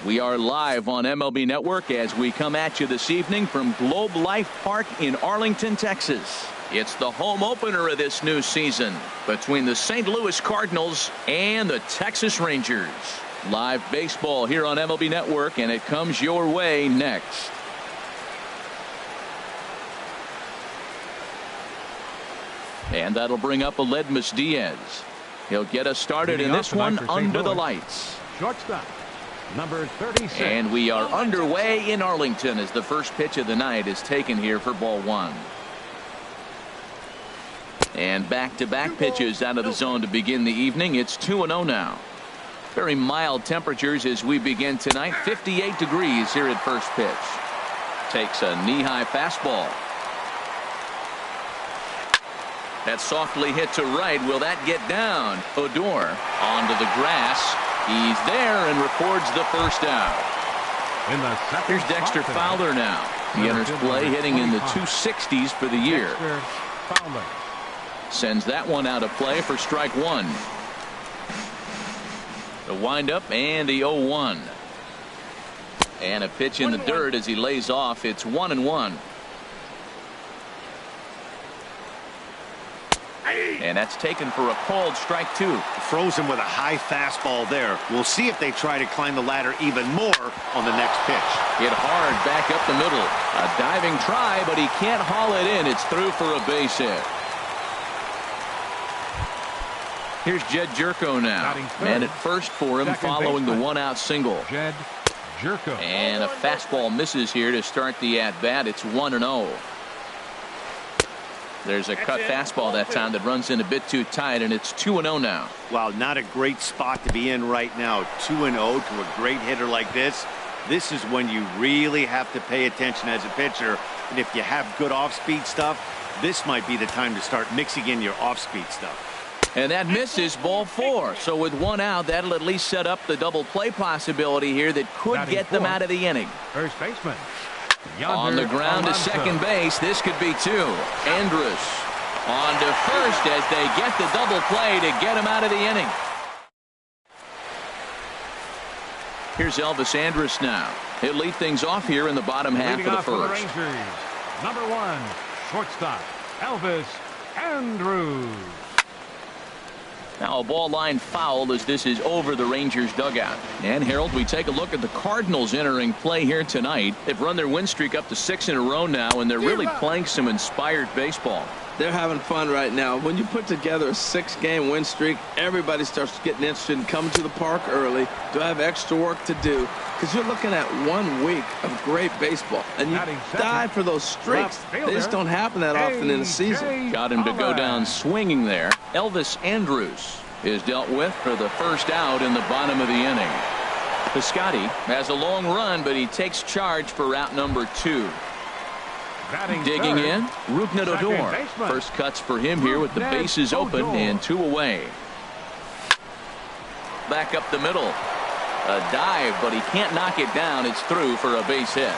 We are live on MLB Network as we come at you this evening from Globe Life Park in Arlington, Texas. It's the home opener of this new season between the St. Louis Cardinals and the Texas Rangers. Live baseball here on MLB Network, and it comes your way next. And that'll bring up Aledmys Diaz. He'll get us started in this one under the lights. Shortstop, number 36. And we are underway in Arlington as the first pitch of the night is taken here for ball one. And back-to-back pitches out of the zone to begin the evening. It's 2-0 now. Very mild temperatures as we begin tonight. 58 degrees here at first pitch. Takes a knee-high fastball. That's softly hit to right. Will that get down? Odor onto the grass. He's there and records the first out. Here's Dexter Fowler now. He enters play hitting in the 260s for the year. Sends that one out of play for strike one. The windup and the 0-1. And a pitch in the dirt as he lays off. It's 1-1. And that's taken for a called strike two. Froze him with a high fastball there. We'll see if they try to climb the ladder even more on the next pitch. Hit hard back up the middle. A diving try, but he can't haul it in. It's through for a base hit. Here's Jed Jerko now. Man at first for him following the one-out single. Jed Jerko. And a fastball misses here to start the at-bat. It's 1-0. There's a cut fastball that time that runs in a bit too tight, and it's 2-0 now. Wow, not a great spot to be in right now. 2-0 to a great hitter like this. This is when you really have to pay attention as a pitcher. And if you have good off-speed stuff, this might be the time to start mixing in your off-speed stuff. And that misses, ball four. So with one out, that'll at least set up the double play possibility here that could get them out of the inning. First baseman. On the ground to second base. This could be two. Andrus on to first as they get the double play to get him out of the inning. Here's Elvis Andrus now. He'll lead things off here in the bottom half of the first. Number one, shortstop, Elvis Andrus. Now a ball line foul as this is over the Rangers dugout. And Harold, we take a look at the Cardinals entering play here tonight. They've run their win streak up to 6 in a row now, and they're really playing some inspired baseball. They're having fun right now. When you put together a 6-game win streak, everybody starts getting interested in coming to the park early. Do I have extra work to do? Because you're looking at 1 week of great baseball, and you died for those streaks. They just don't happen that often in a season. Got him to go down swinging there. Elvis Andrus is dealt with for the first out in the bottom of the inning. Piscotty has a long run, but he takes charge for out number 2. Digging in, Rougned Odor. First cuts for him here with the bases open and 2 away. Back up the middle. A dive, but he can't knock it down. It's through for a base hit.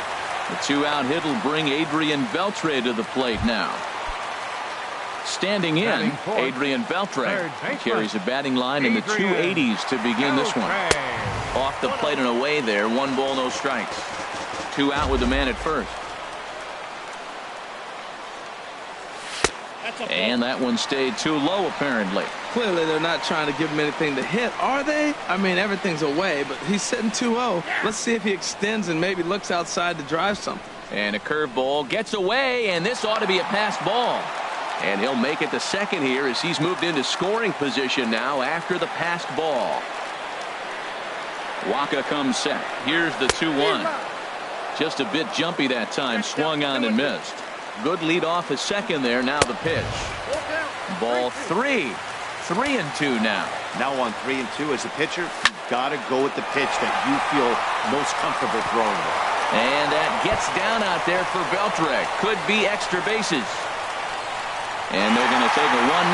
The 2-out hit will bring Adrian Beltre to the plate now. Standing in, Adrian Beltre carries a batting line in the 280s to begin this one. Off the plate and away there. 1 ball, no strikes. 2 out with the man at first. And that one stayed too low, apparently. Clearly, they're not trying to give him anything to hit, are they? I mean, everything's away, but he's sitting 2-0. Let's see if he extends and maybe looks outside to drive something. And a curveball gets away, and this ought to be a pass ball. And he'll make it to second here as he's moved into scoring position now after the passed ball. Waka comes set. Here's the 2-1. Just a bit jumpy that time. Swung on and missed. Good lead off his second there. Now the pitch. Ball 3. 3-2 now. Now on 3-2 as a pitcher, you've got to go with the pitch that you feel most comfortable throwing with. And that gets down out there for Beltre. Could be extra bases. And they're going to take a 1-0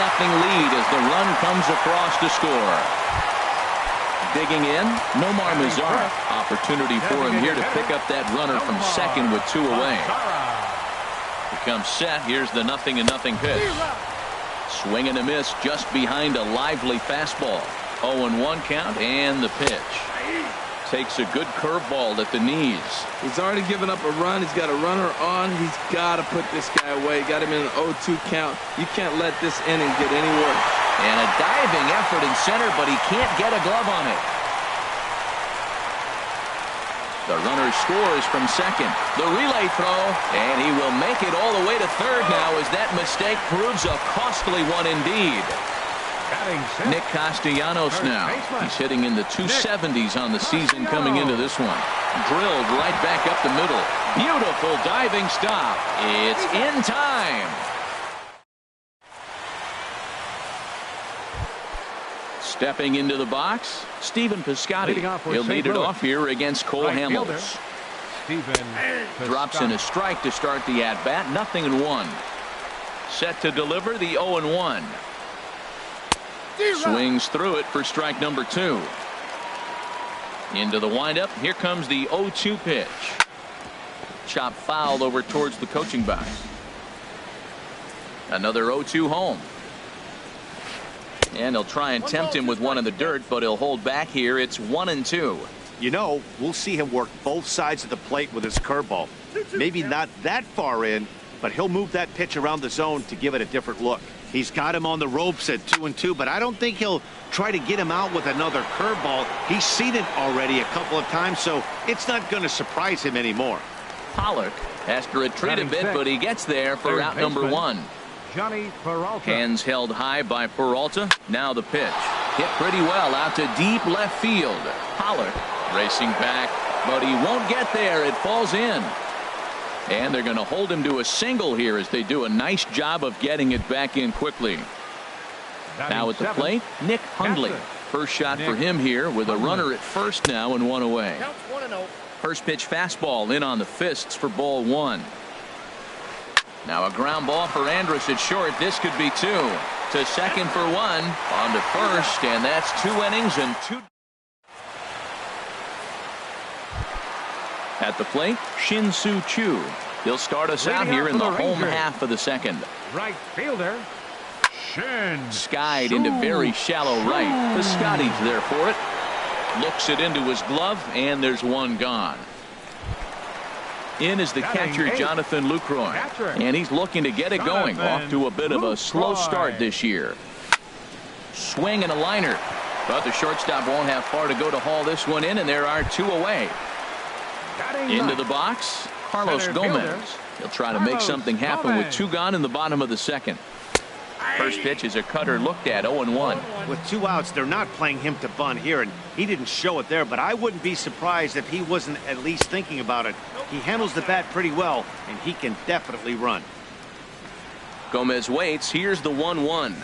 lead as the run comes across to score. Digging in, Nomar Mazara. Opportunity for him here to pick up that runner from second with 2 away. Comes set. Here's the 0-0 pitch. Swing and a miss just behind a lively fastball. 0-1 count and the pitch. Takes a good curveball at the knees. He's already given up a run. He's got a runner on. He's got to put this guy away. Got him in an 0-2 count. You can't let this inning get any worse. And a diving effort in center, but he can't get a glove on it. The runner scores from second. The relay throw, and he will make it all the way to third now as that mistake proves a costly one indeed. Nick Castellanos now. He's hitting in the 270s on the season coming into this one. Drilled right back up the middle. Beautiful diving stop. It's in time. Stepping into the box, Stephen Piscotty. He'll lead it off here against Cole Hamels. Drops in a strike to start the at-bat. 0-1. Set to deliver the 0-1. Swings through it for strike number 2. Into the windup. Here comes the 0-2 pitch. Chop foul over towards the coaching box. Another 0-2 home. And he'll try and tempt him with one in the dirt, but he'll hold back here. It's 1-2. You know, we'll see him work both sides of the plate with his curveball. Maybe not that far in, but he'll move that pitch around the zone to give it a different look. He's got him on the ropes at 2-2, but I don't think he'll try to get him out with another curveball. He's seen it already a couple of times, so it's not going to surprise him anymore. Pollock has to retreat a bit, but he gets there for out number 1. Johnny Peralta. Hands held high by Peralta. Now the pitch. Hit pretty well out to deep left field. Pollock racing back, but he won't get there. It falls in. And they're going to hold him to a single here as they do a nice job of getting it back in quickly. Now at the plate, Nick Hundley. First shot for him here with a runner at first now and 1 away. First pitch fastball in on the fists for ball 1. Now a ground ball for Andrus at short. This could be 2. To second for 1. On to first, and that's 2 innings and 2. At the plate, Shin-Soo Choo. He'll start us out here in the home half of the second. Right fielder, Shin. Skied into very shallow right. Piscotty's there for it. Looks it into his glove, and there's 1 gone. In is the catcher, Jonathan Lucroy. And he's looking to get it going. Off to a bit of a slow start this year. Swing and a liner. But the shortstop won't have far to go to haul this one in, and there are 2 away. Into the box, Carlos Gomez. He'll try to make something happen with 2 gone in the bottom of the second. First pitch is a cutter looked at, 0-1. With 2 outs, they're not playing him to bunt here, and he didn't show it there, but I wouldn't be surprised if he wasn't at least thinking about it. He handles the bat pretty well, and he can definitely run. Gomez waits. Here's the 1-1.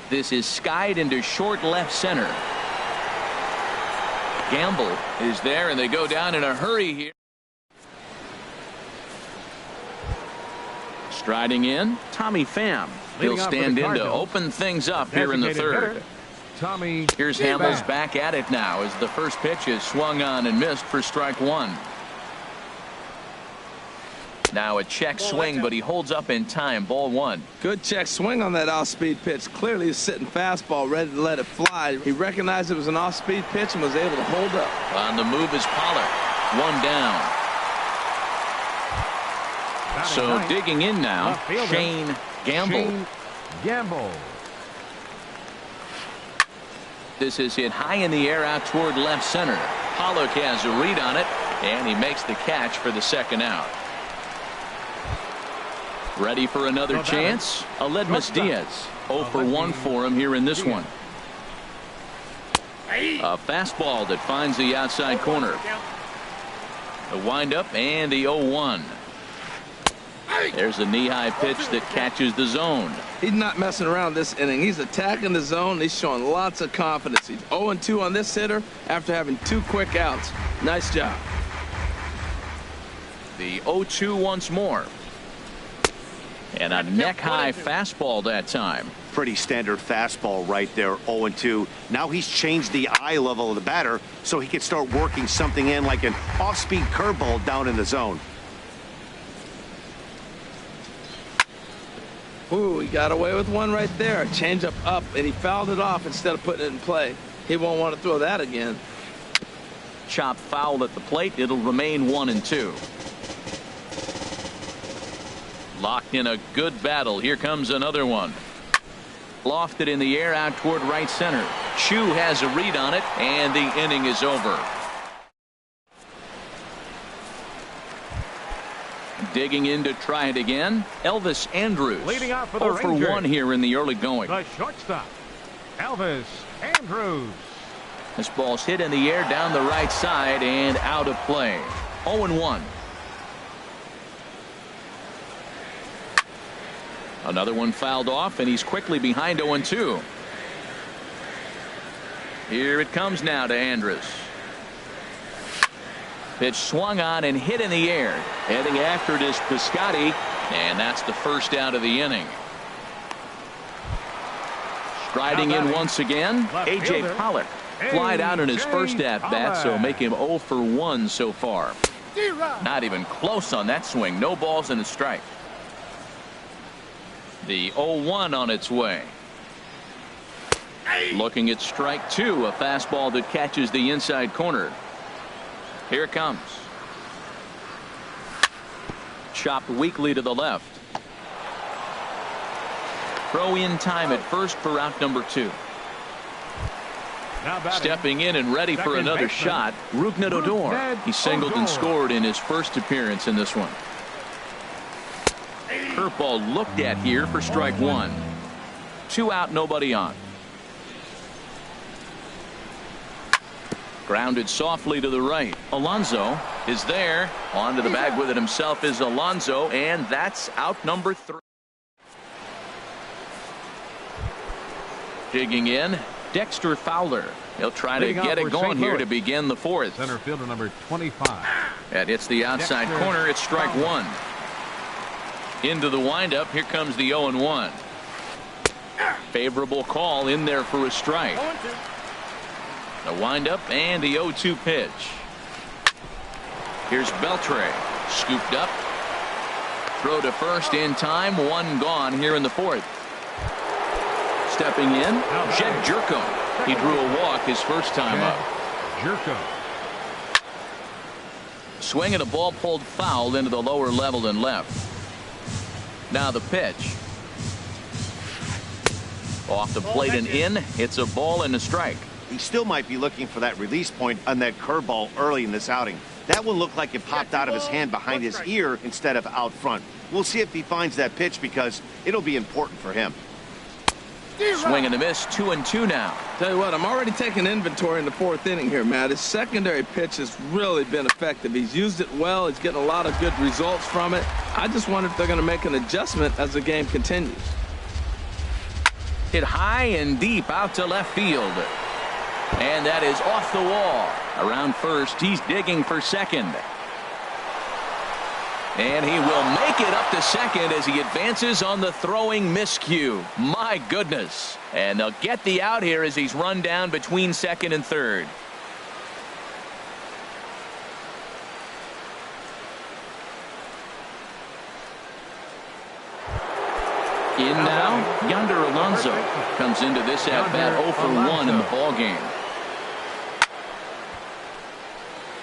This is skied into short left center. Gamble is there, and they go down in a hurry here. Striding in, Tommy Pham. He'll stand in to open things up here in the third. Here's Hamels back at it now as the first pitch is swung on and missed for strike 1. Now a check swing, but he holds up in time. Ball 1. Good check swing on that off-speed pitch. Clearly a sitting fastball ready to let it fly. He recognized it was an off-speed pitch and was able to hold up. On the move is Pollard. 1 down. So digging in now, Shane Gamble. This is hit high in the air out toward left center. Pollock has a read on it, and he makes the catch for the second out. Ready for another chance? Aledmus Diaz. 0 for 1 for him here in this one. A fastball that finds the outside corner. The windup and the 0-1. There's a knee-high pitch that catches the zone. He's not messing around this inning. He's attacking the zone. He's showing lots of confidence. He's 0-2 on this hitter after having 2 quick outs. Nice job. The 0-2 once more. And a neck-high fastball that time. Pretty standard fastball right there, 0-2. Now he's changed the eye level of the batter so he can start working something in like an off-speed curveball down in the zone. Ooh, he got away with one right there. Change up, and he fouled it off instead of putting it in play. He won't want to throw that again. Chop foul at the plate. It'll remain 1-2. Locked in a good battle. Here comes another one. Lofted in the air out toward right center. Chu has a read on it, and the inning is over. Digging in to try it again, Elvis Andrus. Leading off for the 0 for Rangers. 1 here in the early going. The shortstop, Elvis Andrus. This ball's hit in the air down the right side and out of play. 0-1. Another one fouled off, and he's quickly behind 0-2. Here it comes now to Andrus. Pitch swung on and hit in the air. Heading after it is Piscotty, and that's the first out of the inning. Striding in once again, A.J. Pollock. Flied out in his first at-bat, so make him 0 for 1 so far. Not even close on that swing. No balls and a strike. The 0-1 on its way. Looking at strike 2, a fastball that catches the inside corner. Here it comes. Chopped weakly to the left. Throw in time at first for out number 2. Stepping in and ready for another shot, Rougned Odor. He singled and scored in his first appearance in this one. Curveball looked at here for strike 1. 2 out, nobody on. Grounded softly to the right. Alonso is there. Onto the bag with it himself is Alonso, and that's out number 3. Digging in, Dexter Fowler. He'll try to get it going here to begin the 4th. Center fielder number 25. That hits the outside corner. It's strike 1. Into the windup. Here comes the 0-1. Favorable call in there for a strike. The windup and the 0-2 pitch. Here's Beltre. Scooped up. Throw to first in time. 1 gone here in the 4th. Stepping in, Jed Jerko. He drew a walk his first time up. Jerko. Swing and a ball pulled foul into the lower level and left. Now the pitch. Off the plate and in. It's a ball and a strike. He still might be looking for that release point on that curveball early in this outing. That one looked like it popped out of his hand behind his ear instead of out front. We'll see if he finds that pitch because it'll be important for him. Swing and a miss. 2-2 now. Tell you what, I'm already taking inventory in the 4th inning here, Matt. His secondary pitch has really been effective. He's used it well. He's getting a lot of good results from it. I just wonder if they're going to make an adjustment as the game continues. Hit high and deep out to left field. And that is off the wall. Around first, he's digging for second. And he will make it up to second as he advances on the throwing miscue. My goodness. And they'll get the out here as he's run down between second and third. In now, Yonder Alonso comes into this at-bat 0 for 1 in the ballgame.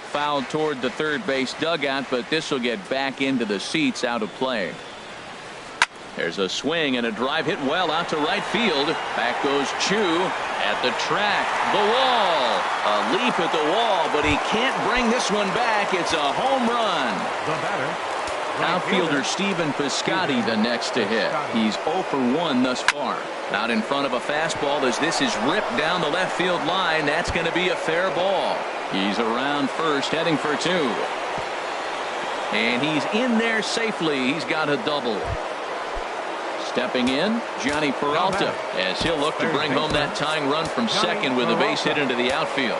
Fouled toward the third base dugout, but this will get back into the seats out of play. There's a swing and a drive hit well out to right field. Back goes Chu at the track. The wall. A leap at the wall, but he can't bring this one back. It's a home run. The batter. Outfielder Stephen Piscotty the next to hit. He's 0 for 1 thus far. Out in front of a fastball as this is ripped down the left field line. That's going to be a fair ball. He's around first, heading for 2. And he's in there safely. He's got a double. Stepping in, Johnny Peralta, as he'll look to bring home that tying run from second with a base hit into the outfield.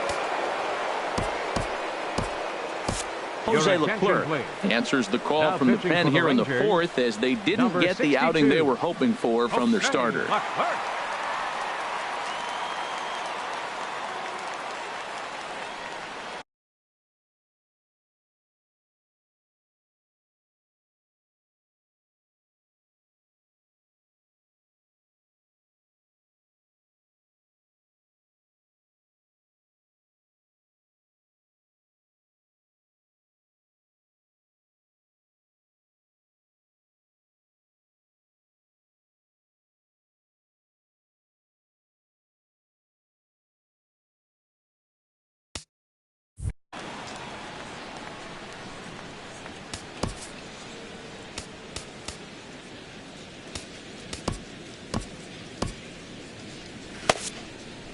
Jose Leclerc answers the call from the pen here in the 4th as they didn't get the outing they were hoping for from their starter.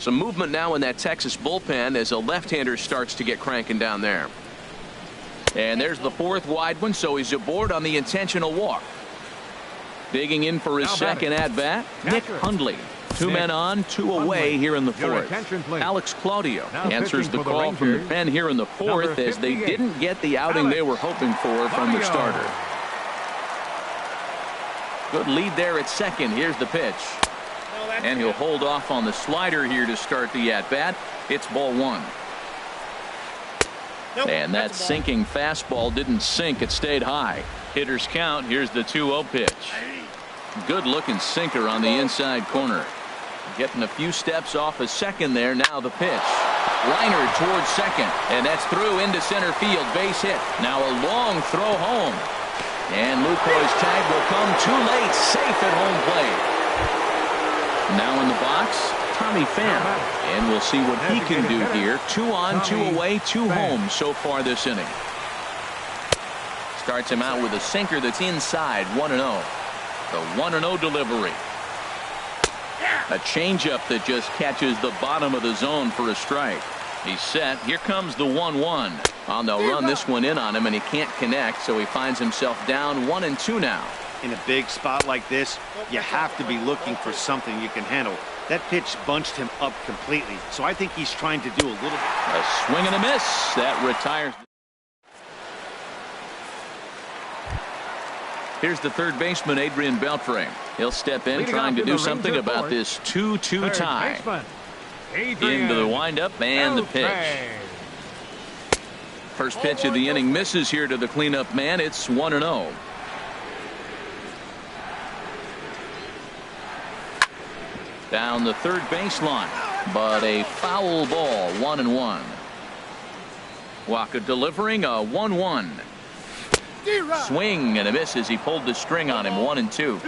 Some movement now in that Texas bullpen as a left-hander starts to get cranking down there. And there's the fourth wide one, so he's aboard on the intentional walk. Digging in for his second at-bat, Nick Hundley. 2 men on, 2 away here in the fourth. Alex Claudio answers the call from the pen here in the fourth as they didn't get the outing they were hoping for from the starter. Good lead there at second. Here's the pitch. And he'll hold off on the slider here to start the at-bat. It's ball 1. And that sinking fastball didn't sink. It stayed high. Hitters count. Here's the 2-0 pitch. Good looking sinker on the inside corner. Getting a few steps off a second there. Now the pitch. Liner towards second. And that's through into center field. Base hit. Now a long throw home. And Lucoy's tag will come too late. Safe at home plate. Now in the box, Tommy Pham. And we'll see what he can do here. 2 on, 2 away, 2 home so far this inning. Starts him out with a sinker that's inside. 1-0. The 1-0 delivery. A changeup that just catches the bottom of the zone for a strike. He's set. Here comes the 1-1. Well, they'll run this one in on him, and he can't connect, so he finds himself down 1-2 now. In a big spot like this, you have to be looking for something you can handle. That pitch bunched him up completely, so I think he's trying to do a little. A swing and a miss. That retires. Here's the third baseman, Adrian Beltre. He'll step in trying to do something about this 2-2 tie. Into the windup and the pitch. First pitch of the inning misses here to the cleanup man. It's 1-0. Down the third baseline, but a foul ball. 1-1. Waka delivering a 1-1. Swing and a miss as he pulled the string on him. 1-2.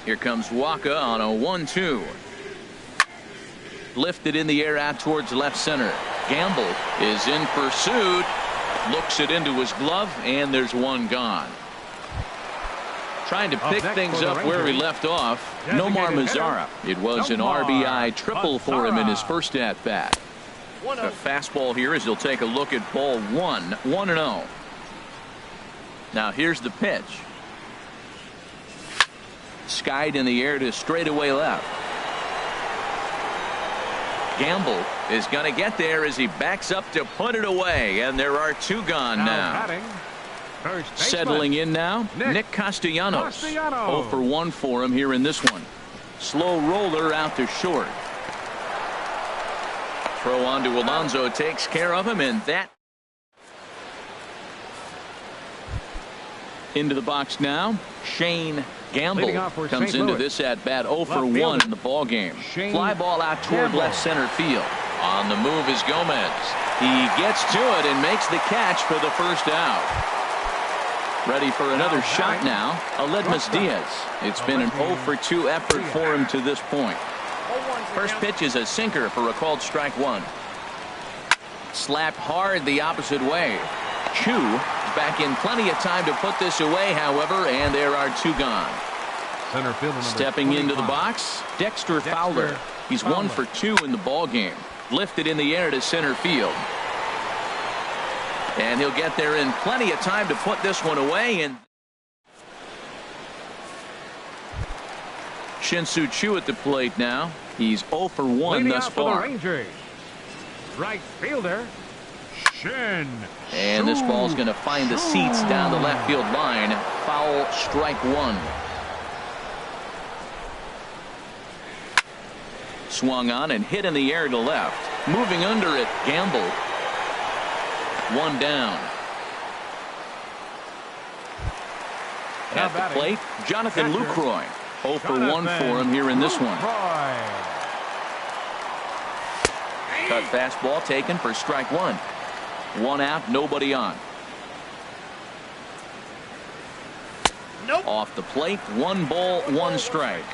Here comes Waka on a 1-2. Lifted in the air out towards left center. Gamble is in pursuit. Looks it into his glove, and there's one gone. Trying to pick things up where he left off. Nomar Mazara. It was an RBI triple for him in his first at-bat. A fastball here as he'll take a look at ball 1. 1-0. Now here's the pitch. Skied in the air to straightaway left. Gamble is going to get there as he backs up to put it away, and there are 2 gone now. Settling in now, Nick Castellanos. 0 for 1 for him here in this one. Slow roller out to short. Throw on to Alonso takes care of him, and that. Into the box now, Shane Gamble comes into this at bat 0 for 1 in the ball game. Fly ball out toward left center field. On the move is Gomez. He gets to it and makes the catch for the first out. Ready for another shot now, Aledmus Diaz. It's been an 0 for 2 effort for him to this point. First pitch is a sinker for a called strike 1. Slapped hard the opposite way. Chu back in plenty of time to put this away, however, and there are 2 gone. Center fielder stepping into the box, Dexter Fowler. He's 1 for 2 in the ball game. Lifted in the air to center field. And he'll get there in plenty of time to put this one away. And Shin-Soo Choo at the plate now. He's 0 for 1 thus far. Right fielder, Shin. And this ball's going to find the seats down the left field line. Foul, strike 1. Swung on and hit in the air to left. Moving under it, Gamble. 1 down. At the plate, Jonathan Lucroy. 0 for 1 for him here in this one. Cut fastball taken for strike 1. 1 out, nobody on. Off the plate, 1 ball, 1 strike.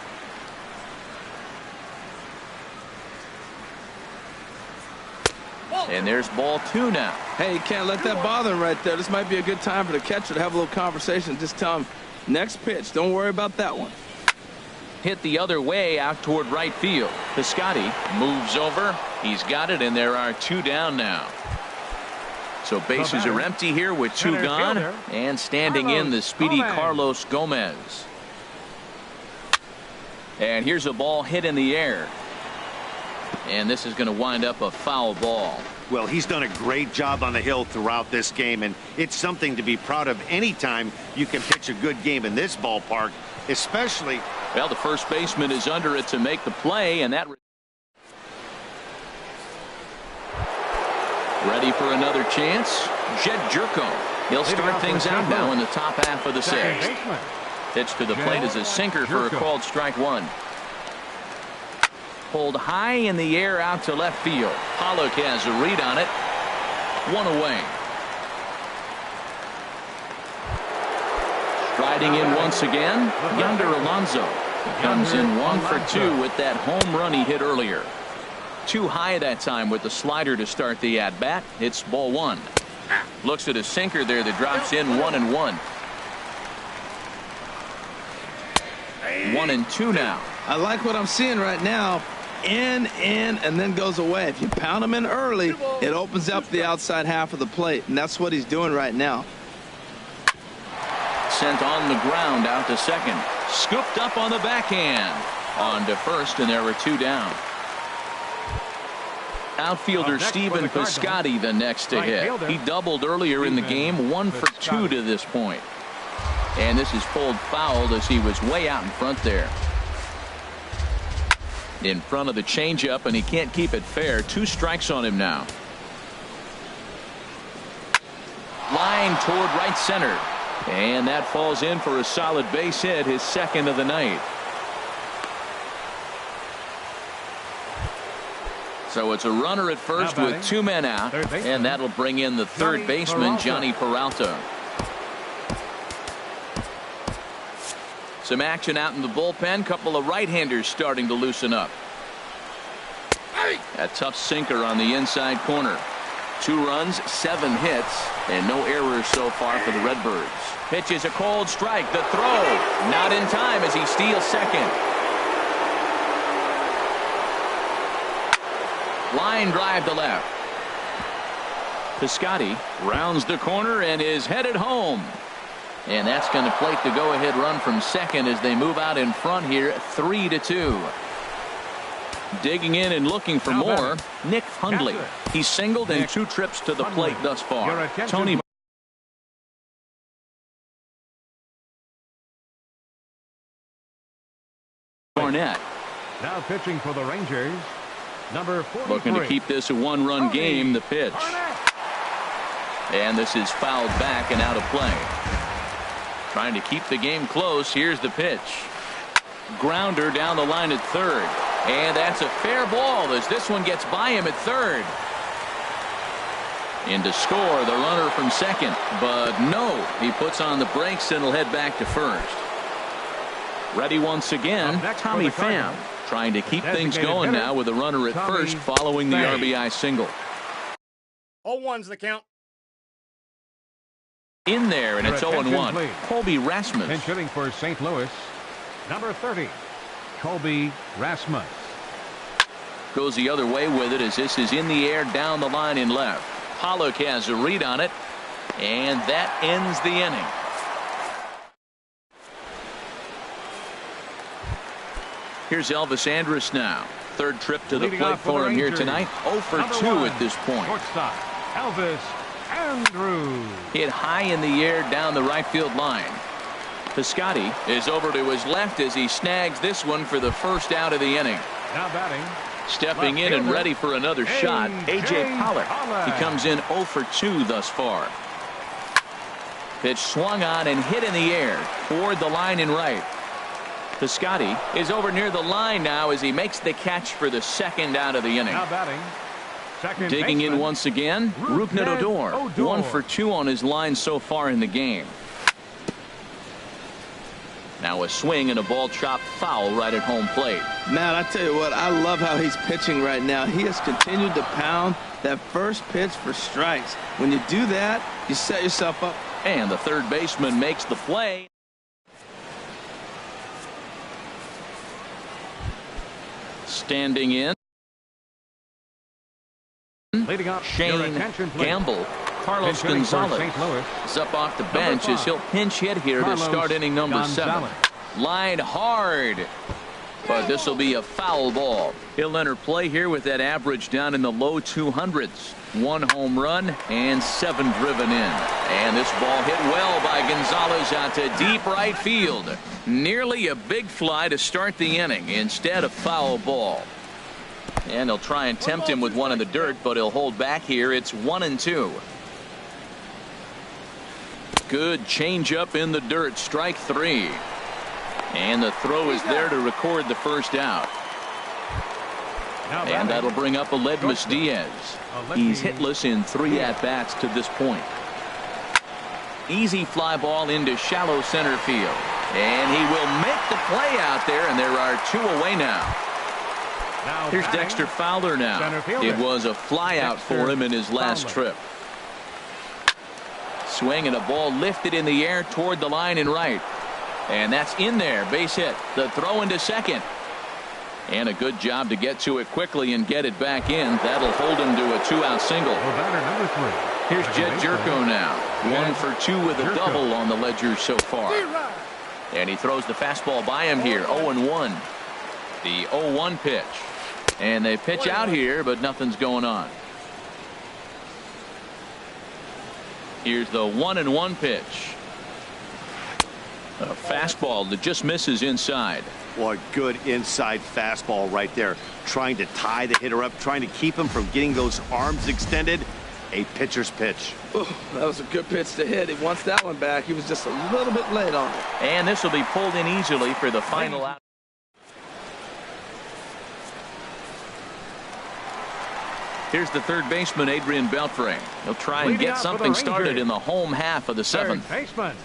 And there's ball 2 now. Hey, you can't let that bother him right there. This might be a good time for the catcher to have a little conversation. Just tell him, next pitch, don't worry about that one. hit the other way out toward right field. Piscotty moves over. He's got it, and there are 2 down now. So bases are empty here with 2 gone, and standing in the speedy Carlos Gomez. And here's a ball hit in the air. And this is going to wind up a foul ball. Well, he's done a great job on the hill throughout this game, and it's something to be proud of anytime you can pitch a good game in this ballpark, especially. Well, the first baseman is under it to make the play, and that. Ready for another chance. Jed Jerko. He'll start things out now in the top half of the 6th. Pitch to the plate is a sinker for a called strike 1. Pulled high in the air out to left field. Pollock has a read on it. 1 away. Striding in once again, Yonder Alonso. He comes in 1 for 2 with that home run he hit earlier. Too high that time with the slider to start the at-bat. It's ball 1. Looks at a sinker there that drops in 1-1. 1-2 now. I like what I'm seeing right now. In, and then goes away. If you pound him in early, it opens up the outside half of the plate, and that's what he's doing right now. Sent on the ground out to second. Scooped up on the backhand. On to first, and there were 2 down. Outfielder Stephen Piscotty the next to hit. He doubled earlier in the game, 1 for 2 to this point. And this is pulled foul as he was way out in front there. In front of the changeup, and he can't keep it fair. 2 strikes on him now. Line toward right center. And that falls in for a solid base hit, his 2nd of the night. So it's a runner at first with 2 men out, and that'll bring in the third baseman, Johnny Peralta. Some action out in the bullpen. Couple of right-handers starting to loosen up. A tough sinker on the inside corner. 2 runs, 7 hits, and no errors so far for the Redbirds. Pitch is a cold strike. The throw not in time as he steals second. Line drive to left. Piscotty rounds the corner and is headed home. And that's going to plate the go-ahead run from second as they move out in front here, 3-2. Digging in and looking for more, Nick Hundley. He's singled in 2 trips to the plate thus far. Tony Barnett. Now pitching for the Rangers, number 43. Looking to keep this a 1-run game. The pitch. And this is fouled back and out of play. Trying to keep the game close. Here's the pitch. Grounder down the line at third. And that's a fair ball as this one gets by him at third. In to score the runner from second. But no, he puts on the brakes and will head back to first. Ready once again, Tommy Pham. Trying to keep things going now with a runner at first following the RBI single. 0-1's the count. In there, and it's 0-1. Colby Rasmus. Pinch hitting for St. Louis, number 30, Colby Rasmus. Goes the other way with it as this is in the air down the line in left. Pollock has a read on it, and that ends the inning. Here's Elvis Andrus now. Third trip to the plate for him here tonight. 0 for 2 at this point. Shortstop, Elvis Andrus. Hit high in the air down the right field line. Piscotty is over to his left as he snags this one for the first out of the inning. Now batting. Stepping in and ready for another shot, A.J. Pollock. He comes in 0 for 2 thus far. Pitch swung on and hit in the air toward the line in right. Piscotty is over near the line now as he makes the catch for the second out of the inning. Now batting. Digging in once again, Rougned Odor. 1 for 2 on his line so far in the game. Now a swing and a ball chopped foul right at home plate. Man, I tell you what, I love how he's pitching right now. He has continued to pound that first pitch for strikes. When you do that, you set yourself up. And the third baseman makes the play. Standing in, Leading up, your Shane attention, please. Gamble. Carlos Pinch hitting for Gonzalez St. Louis. is up off the Number bench as 5. he'll pinch hit here Carlos to start inning number 7. Gonzalez. Line hard, but this will be a foul ball. He'll enter play here with that average down in the low 200s. 1 home run and 7 driven in. And this ball hit well by Gonzalez out to deep right field. Nearly a big fly to start the inning. Instead, a foul ball. And they'll try and tempt him with one in the dirt, but he'll hold back here. It's 1-2. Good changeup in the dirt. Strike 3. And the throw is there to record the first out. And that'll bring up Aledmus Diaz. He's hitless in 3 at-bats to this point. Easy fly ball into shallow center field. And he will make the play out there, and there are 2 away now. Here's Dexter Fowler now. It was a fly out for him in his last trip. Swing and a ball lifted in the air toward the line and right. And that's in there. Base hit. The throw into second. And a good job to get to it quickly and get it back in. That'll hold him to a 2-out single. Here's Jed Jerko now. 1 for 2 with a double on the ledger so far. And he throws the fastball by him here. 0-1. The 0-1 pitch. And they pitch out here, but nothing's going on. Here's the 1-1 pitch. A fastball that just misses inside. What good inside fastball right there. Trying to tie the hitter up, trying to keep him from getting those arms extended. A pitcher's pitch. Ooh, that was a good pitch to hit. He wants that one back. He was just a little bit late on it. And this will be pulled in easily for the final out. Here's the third baseman, Adrian Beltre. He'll try and get something started in the home half of the 7th. Third baseman,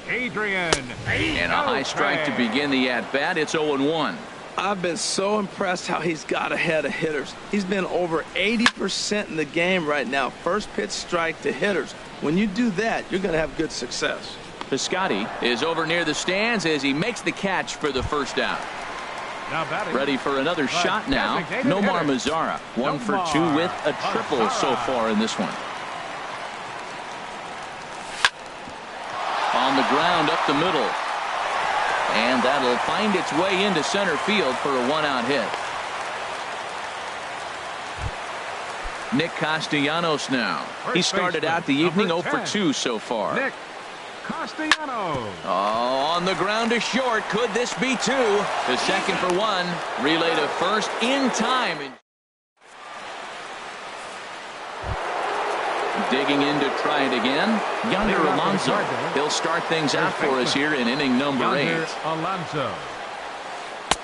Adrian. And a high strike to begin the at-bat. It's 0-1. I've been so impressed how he's got ahead of hitters. He's been over 80% in the game right now. First pitch strike to hitters. When you do that, you're going to have good success. Piscotty is over near the stands as he makes the catch for the first out. Ready for another shot now. Nomar Mazara. 1 for 2 with a triple so far in this one. On the ground up the middle. And that'll find its way into center field for a 1-out hit. Nick Castellanos now. He started out the evening 0 for 2 so far. Nick Castellanos. Oh, on the ground to short. Could this be 2? The second for 1. Relay to first in time. Digging in to try it again. Yonder Alonso. He'll start things out for us here in inning number 8. Alonso.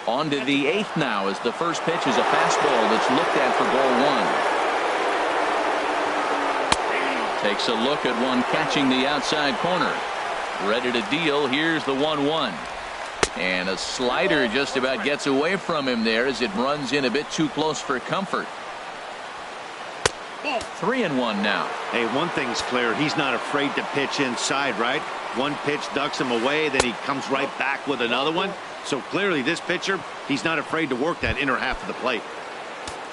On to the 8th now as the first pitch is a fastball that's looked at for ball 1. Takes a look at one catching the outside corner. Ready to deal. Here's the 1-1. And a slider just about gets away from him there as it runs in a bit too close for comfort. 3-1 now. Hey, one thing's clear. He's not afraid to pitch inside, right? One pitch ducks him away, then he comes right back with another one. So clearly this pitcher, he's not afraid to work that inner half of the plate.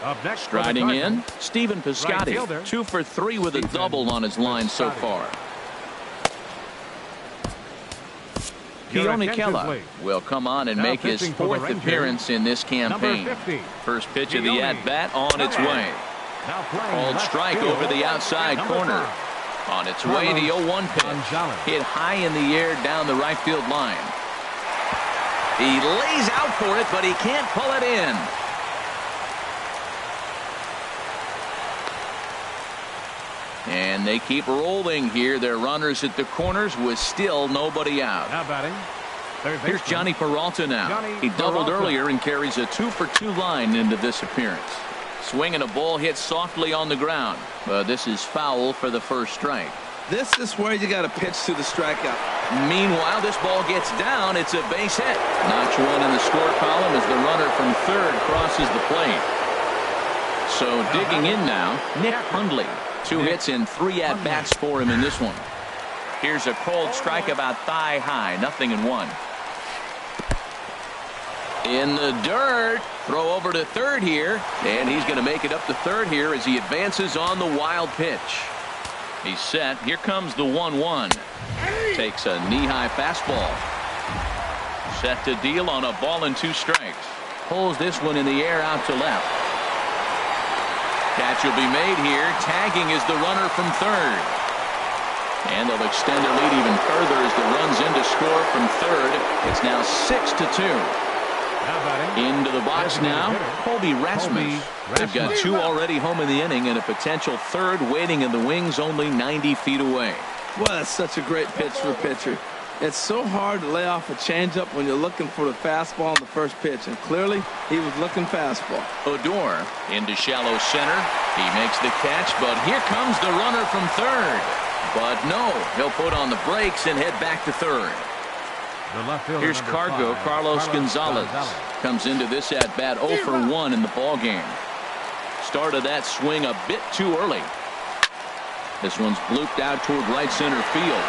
Up next, Striding in, Stephen Piscotty. Right 2 for 3 with a double on his line so far. Keone Kela will come on and make his 4th appearance in this campaign. First pitch of the at-bat on its way. Called strike over the outside corner. On its way, the 0-1 pitch. Hit high in the air down the right field line. He lays out for it, but he can't pull it in. And they keep rolling here. Their runners at the corners with still nobody out. Now batting. Here's Johnny Peralta now. He doubled earlier and carries a 2 for 2 line into this appearance. Swinging a ball hit softly on the ground. But this is foul for the first strike. This is where you got to pitch to the strikeout. Meanwhile, this ball gets down. It's a base hit. Notch 1 in the score column as the runner from third crosses the plate. So digging in now, Nick Hundley. 2 hits and 3 at-bats for him in this one. Here's a cold strike about thigh high. 0-1. In the dirt. Throw over to third here, and he's going to make it up to third here as he advances on the wild pitch. He's set. Here comes the 1-1. Takes a knee-high fastball. Set to deal on a ball and 2 strikes. Pulls this one in the air out to left. Catch will be made here. Tagging is the runner from third. And they'll extend their lead even further as the runs in to score from third. It's now 6-2. Into the box now, Colby Rasmus. They've got 2 already home in the inning and a potential third waiting in the wings only 90 feet away. Well, that's such a great pitch for a pitcher. It's so hard to lay off a changeup when you're looking for the fastball in the first pitch, and clearly he was looking fastball. Odor into shallow center. He makes the catch, but here comes the runner from third. But no, he'll put on the brakes and head back to third. Here's Cargo, Carlos Gonzalez. Comes into this at-bat 0 for 1 in the ballgame. Started that swing a bit too early. This one's blooped out toward right center field.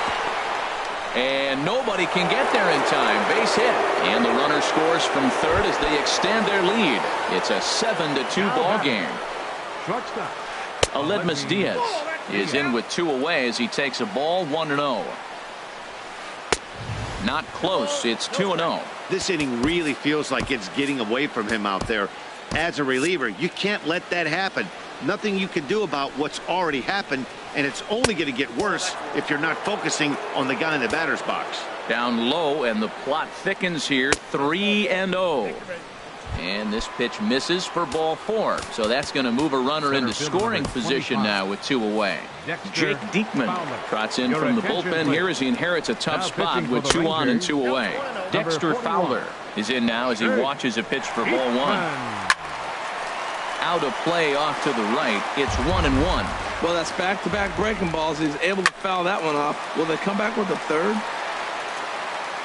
And nobody can get there in time. Base hit. And the runner scores from third as they extend their lead. It's a 7-2 ballgame. Aledmus Diaz is in with 2 away as he takes a ball 1-0. Not close. It's 2-0. This inning really feels like it's getting away from him out there. As a reliever, you can't let that happen. Nothing you can do about what's already happened, and it's only going to get worse if you're not focusing on the guy in the batter's box. Down low, and the plot thickens here. 3-0. And this pitch misses for ball 4. So that's going to move a runner into scoring position now with 2 away. Jake Diekman trots in from the bullpen here as he inherits a tough spot with 2 on and 2 away. Dexter Fowler is in now as he watches a pitch for ball 1. Out of play off to the right. It's 1-1. Well, that's back-to-back breaking balls. He's able to foul that one off. Will they come back with a third?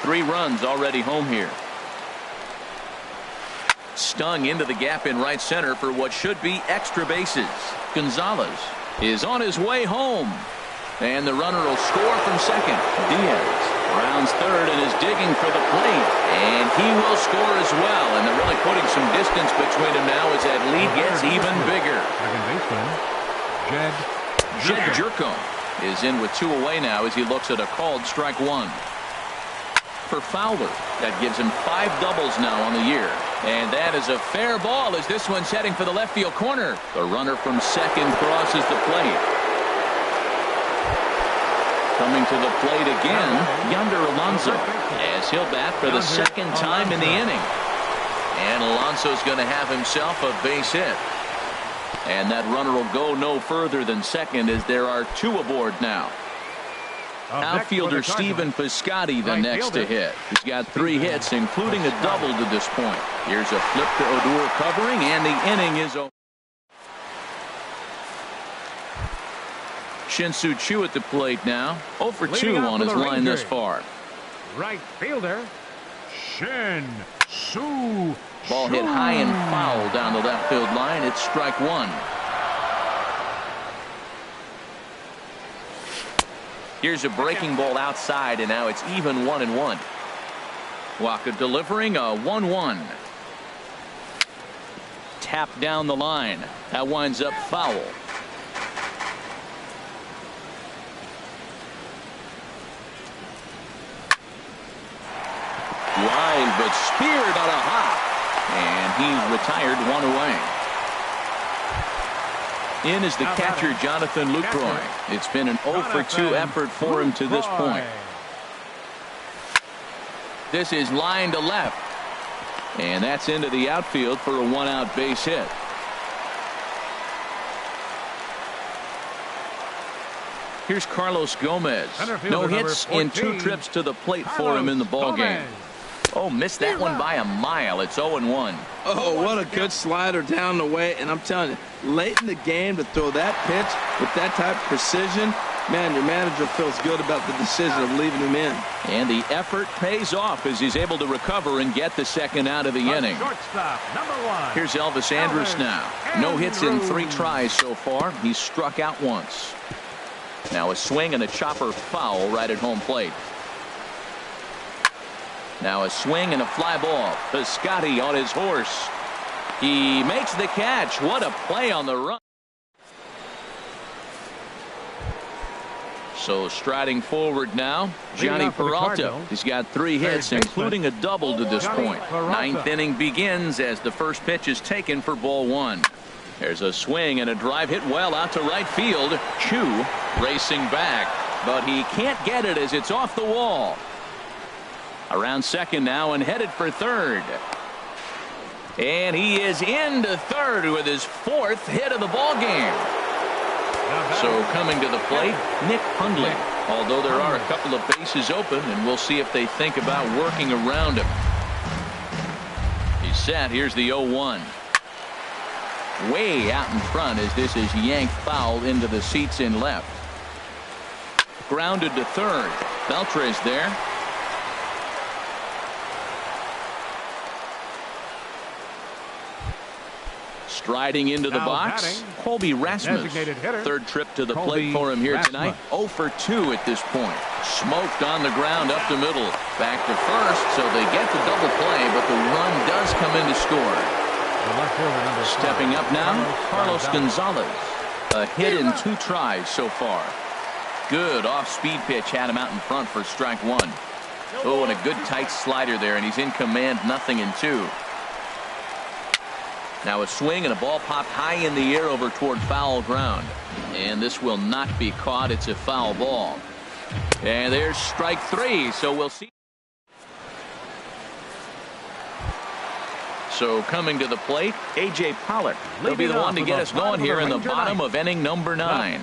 3 runs already home here. Stung into the gap in right center for what should be extra bases. Gonzalez is on his way home. And the runner will score from second. Diaz rounds third and is digging for the plate. And he will score as well. And they're really putting some distance between them now as that lead gets even bigger. Jed Jerko is in with 2 away now as he looks at a called strike 1. For Fowler, that gives him 5 doubles now on the year. And that is a fair ball as this one's heading for the left field corner. The runner from second crosses the plate. Coming to the plate again, Yonder Alonso, as he'll bat for the second time in the inning. And Alonso's going to have himself a base hit. And that runner will go no further than second as there are 2 aboard now. Outfielder Stephen Piscotty the next to hit. He's got 3 hits, including a double to this point. Here's a flip to Odor covering, and the inning is over. Shin-Soo Choo at the plate now. 0 for 2 on his line thus far. Right fielder, Shin-Soo. Ball hit high and foul down the left field line. It's strike 1. Here's a breaking ball outside, and now it's even 1-1. Waka delivering a 1-1. Tap down the line. That winds up foul. Line, but speared on a hop. And he's retired 1 away. In is the catcher, Jonathan Lucroy. It's been an 0 for 2 effort for him to this point. This is line to left. And that's into the outfield for a 1-out base hit. Here's Carlos Gomez. No hits in 2 trips to the plate for him in the ballgame. Oh, missed that one by a mile. It's 0-1. Oh, what a good slider down the way. And I'm telling you, late in the game to throw that pitch with that type of precision, man, your manager feels good about the decision of leaving him in. And the effort pays off as he's able to recover and get the second out of the inning. Here's Elvis Andrus now. No hits in 3 tries so far. He's struck out once. Now a swing and a chopper foul right at home plate. Now a swing and a fly ball. Piscotty on his horse. He makes the catch. What a play on the run. So striding forward now, Johnny Peralta. He's got 3 hits, including a double to this point. Ninth inning begins as the first pitch is taken for ball 1. There's a swing and a drive hit well out to right field. Chu racing back, but he can't get it as it's off the wall. Around second now and headed for third. And he is into third with his 4th hit of the ball game. So coming to the plate, Nick Hundley. Although there are a couple of bases open, and we'll see if they think about working around him. He's set. Here's the 0-1. Way out in front as this is yanked foul into the seats in left. Grounded to third. Beltre's there. Striding into the box, Colby Rasmus. Third trip to the plate for him here tonight. 0 for 2 at this point. Smoked on the ground up the middle. Back to first, so they get the double play, but the run does come in to score. Stepping up now, Carlos Gonzalez. A hit in 2 tries so far. Good off-speed pitch had him out in front for strike 1. Oh, and a good tight slider there, and he's in command, 0-2. Now a swing and a ball popped high in the air over toward foul ground. And this will not be caught. It's a foul ball. And there's strike 3. So we'll see. So coming to the plate, A.J. Pollock will be the one to get us going here in the bottom of inning number 9.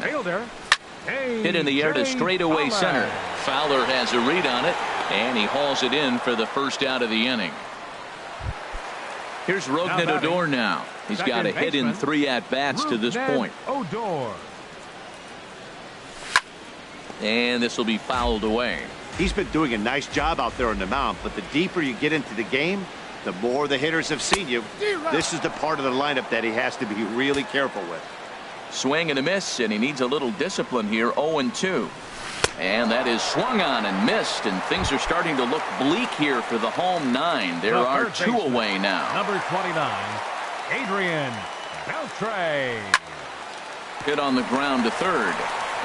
Hit in the air to straightaway center. Fowler has a read on it, and he hauls it in for the first out of the inning. Here's Rougned Odor now. He's got a hit in 3 at-bats to this point. And this will be fouled away. He's been doing a nice job out there on the mound, but the deeper you get into the game, the more the hitters have seen you. This is the part of the lineup that he has to be really careful with. Swing and a miss, and he needs a little discipline here. 0-2. And that is swung on and missed, and things are starting to look bleak here for the home 9. There are 2 away now. Number 29, Adrian Beltre. Hit on the ground to third,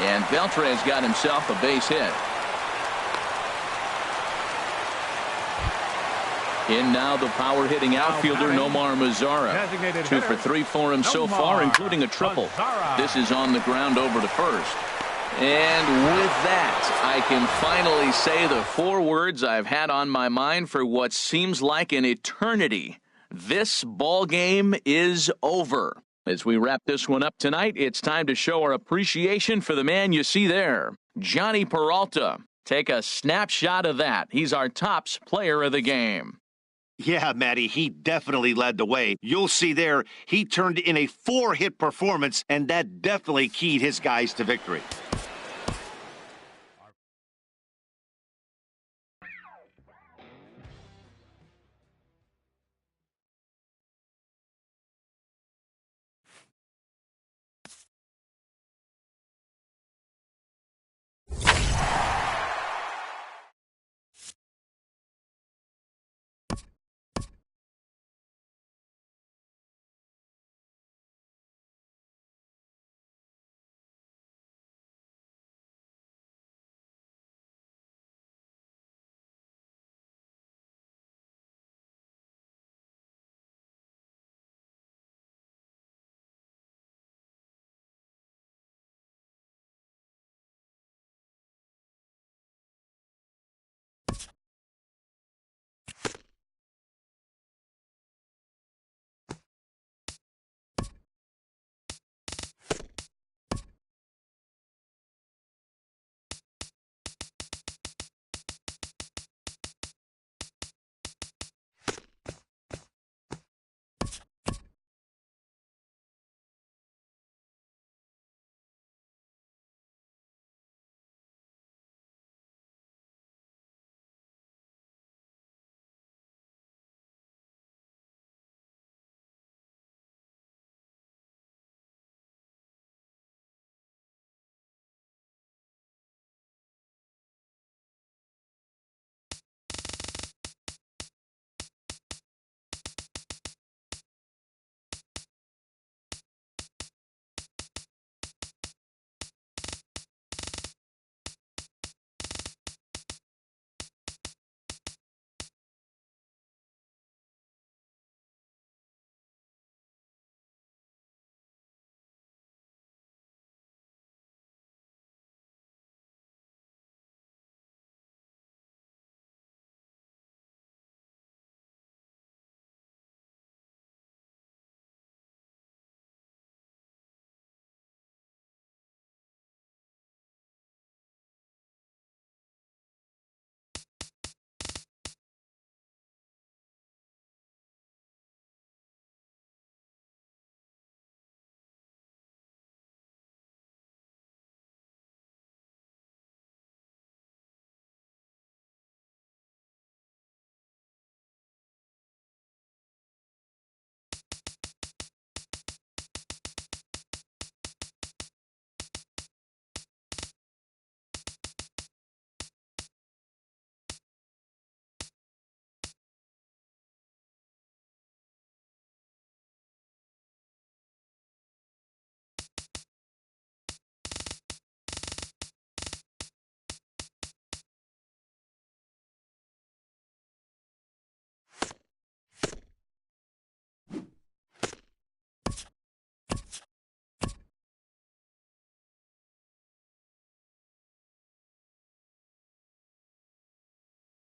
and Beltre has got himself a base hit. In now the power-hitting outfielder Nomar Mazara. 2 for 3 for him so far, including a triple. This is on the ground over to first. And with that, I can finally say the 4 words I've had on my mind for what seems like an eternity. This ball game is over. As we wrap this one up tonight, it's time to show our appreciation for the man you see there, Johnny Peralta. Take a snapshot of that. He's our tops player of the game. Yeah, Matty, he definitely led the way. You'll see there, he turned in a 4-hit performance, and that definitely keyed his guys to victory.